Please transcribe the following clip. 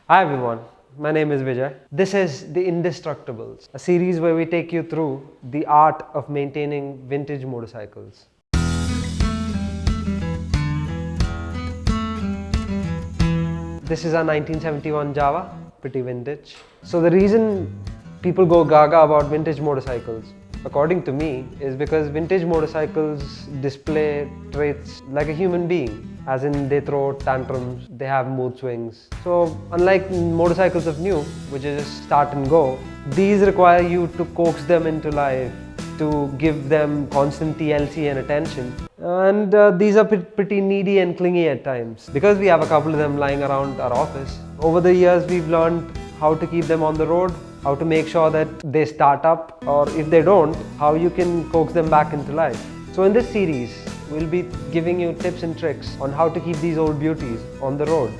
Hi everyone, my name is Vijay. This is the Indestructibles, a series where we take you through the art of maintaining vintage motorcycles. This is our 1971 Java, pretty vintage. So the reason people go gaga about vintage motorcycles, according to me, is because vintage motorcycles display traits like a human being. As in, they throw tantrums, they have mood swings. So unlike motorcycles of new, which is just start and go, these require you to coax them into life, to give them constant TLC and attention. And these are pretty needy and clingy at times. Because we have a couple of them lying around our office, over the years we've learned how to keep them on the road, how to make sure that they start up, or if they don't, how you can coax them back into life. So in this series, we'll be giving you tips and tricks on how to keep these old beauties on the road.